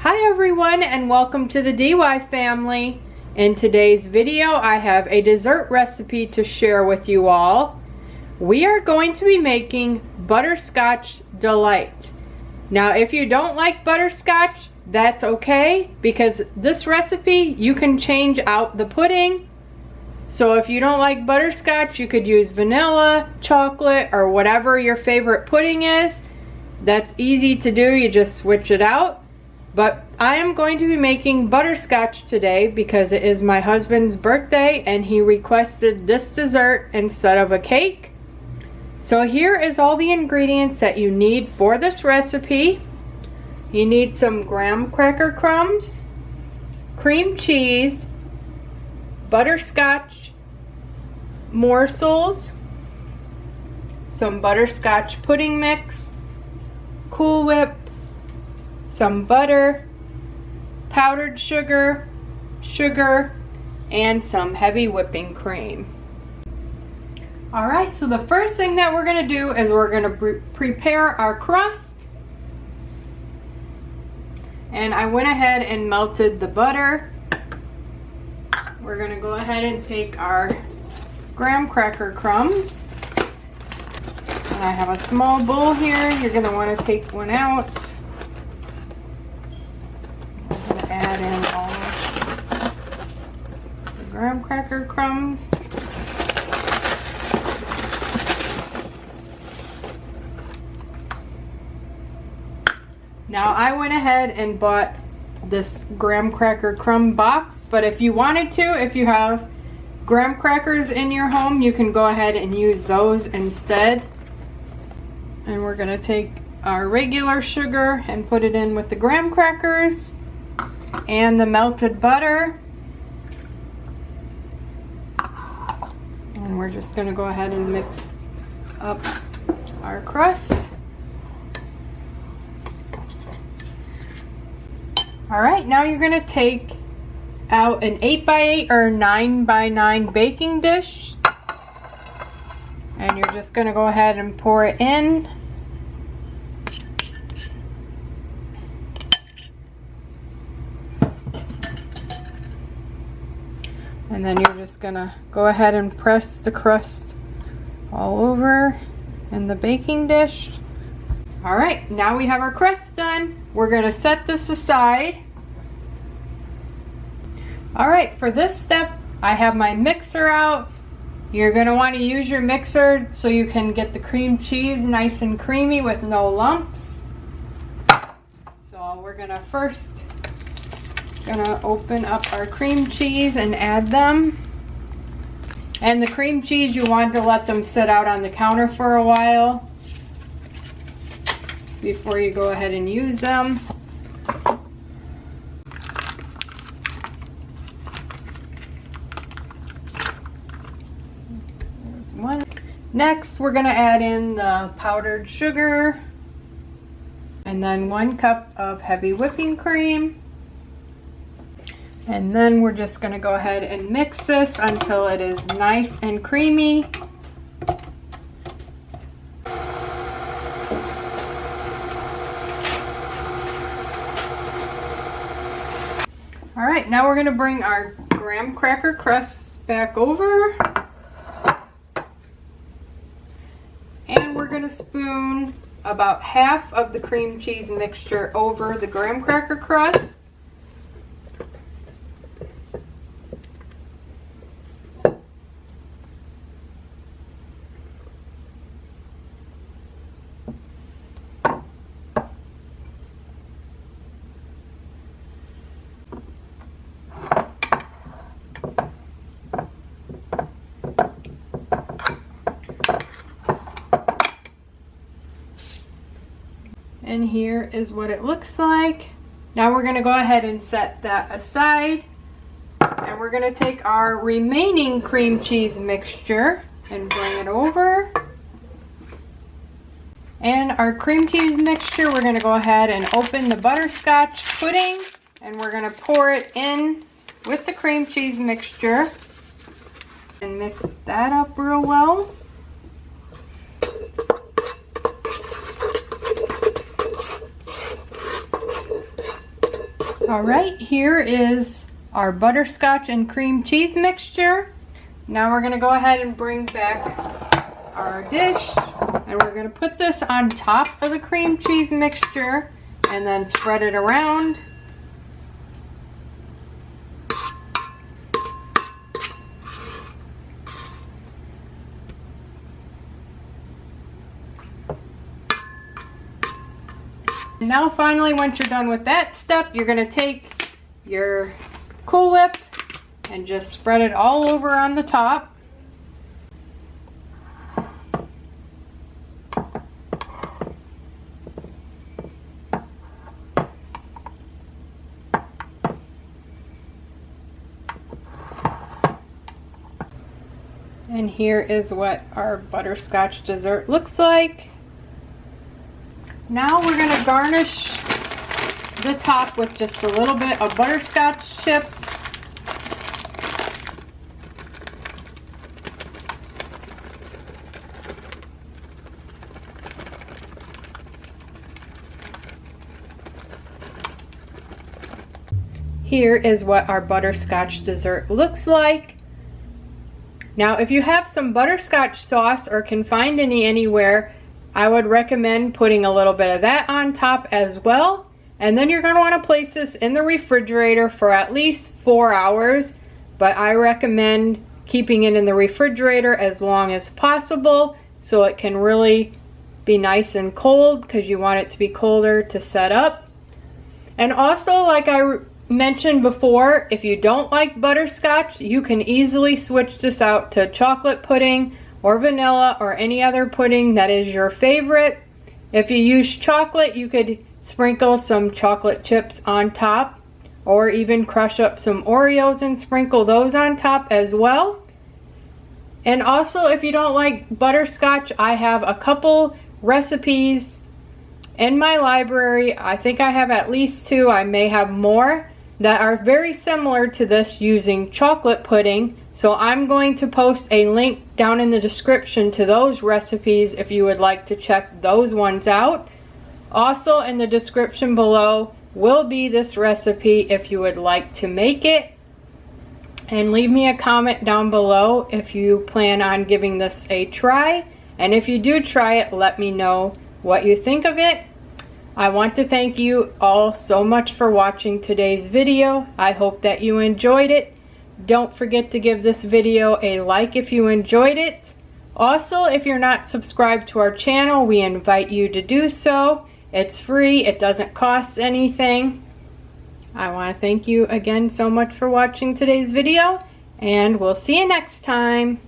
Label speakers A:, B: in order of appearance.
A: Hi everyone and welcome to the DY family. In today's video I have a dessert recipe to share with you all. We are going to be making Butterscotch Delight. Now if you don't like butterscotch, that's okay, because this recipe you can change out the pudding. So if you don't like butterscotch, you could use vanilla, chocolate, or whatever your favorite pudding is. That's easy to do, you just switch it out. But I am going to be making butterscotch today because it is my husband's birthday and he requested this dessert instead of a cake. So here is all the ingredients that you need for this recipe. You need some graham cracker crumbs, cream cheese, butterscotch morsels, some butterscotch pudding mix, Cool Whip, some butter, powdered sugar, and some heavy whipping cream. Alright, so the first thing that we're going to do is we're going to prepare our crust. And I went ahead and melted the butter. We're going to go ahead and take our graham cracker crumbs. And I have a small bowl here. You're going to want to take one out. Add in all the graham cracker crumbs. Now I went ahead and bought this graham cracker crumb box, but if you wanted to, if you have graham crackers in your home, you can go ahead and use those instead. And we're going to take our regular sugar and put it in with the graham crackers and the melted butter, and we're just going to go ahead and mix up our crust. Alright, now you're going to take out an 8x8 or 9x9 baking dish, and you're just going to go ahead and pour it in. And then you're just gonna go ahead and press the crust all over in the baking dish. Alright, now we have our crust done. We're gonna set this aside. Alright, for this step, I have my mixer out. You're gonna wanna use your mixer so you can get the cream cheese nice and creamy with no lumps. So we're gonna first open up our cream cheese and add them. And the cream cheese, you want to let them sit out on the counter for a while before you go ahead and use them. There's one. Next, we're going to add in the powdered sugar and then 1 cup of heavy whipping cream. And then we're just going to go ahead and mix this until it is nice and creamy. Alright, now we're going to bring our graham cracker crusts back over. And we're going to spoon about half of the cream cheese mixture over the graham cracker crust. And here is what it looks like. Now we're going to go ahead and set that aside. And we're going to take our remaining cream cheese mixture and bring it over. And our cream cheese mixture, we're going to go ahead and open the butterscotch pudding. And we're going to pour it in with the cream cheese mixture. And mix that up real well. All right, here is our butterscotch and cream cheese mixture. Now we're gonna go ahead and bring back our dish, and we're gonna put this on top of the cream cheese mixture and then spread it around. And now finally, once you're done with that step, you're gonna take your Cool Whip and just spread it all over on the top. And here is what our butterscotch dessert looks like. Now we're going to garnish the top with just a little bit of butterscotch chips. Here is what our butterscotch dessert looks like. Now, if you have some butterscotch sauce or can find any anywhere, I would recommend putting a little bit of that on top as well. And then you're going to want to place this in the refrigerator for at least 4 hours. But I recommend keeping it in the refrigerator as long as possible so it can really be nice and cold, because you want it to be colder to set up. And also, like I mentioned before, if you don't like butterscotch, you can easily switch this out to chocolate pudding or vanilla or any other pudding that is your favorite. If you use chocolate, you could sprinkle some chocolate chips on top, or even crush up some Oreos and sprinkle those on top as well. And also, if you don't like butterscotch, I have a couple recipes in my library. I think I have at least 2, I may have more, that are very similar to this using chocolate pudding. So I'm going to post a link down in the description to those recipes if you would like to check those ones out. Also in the description below will be this recipe if you would like to make it. And leave me a comment down below if you plan on giving this a try. And if you do try it, let me know what you think of it. I want to thank you all so much for watching today's video. I hope that you enjoyed it. Don't forget to give this video a like if you enjoyed it. Also, if you're not subscribed to our channel, we invite you to do so. It's free, it doesn't cost anything. I want to thank you again so much for watching today's video, and we'll see you next time.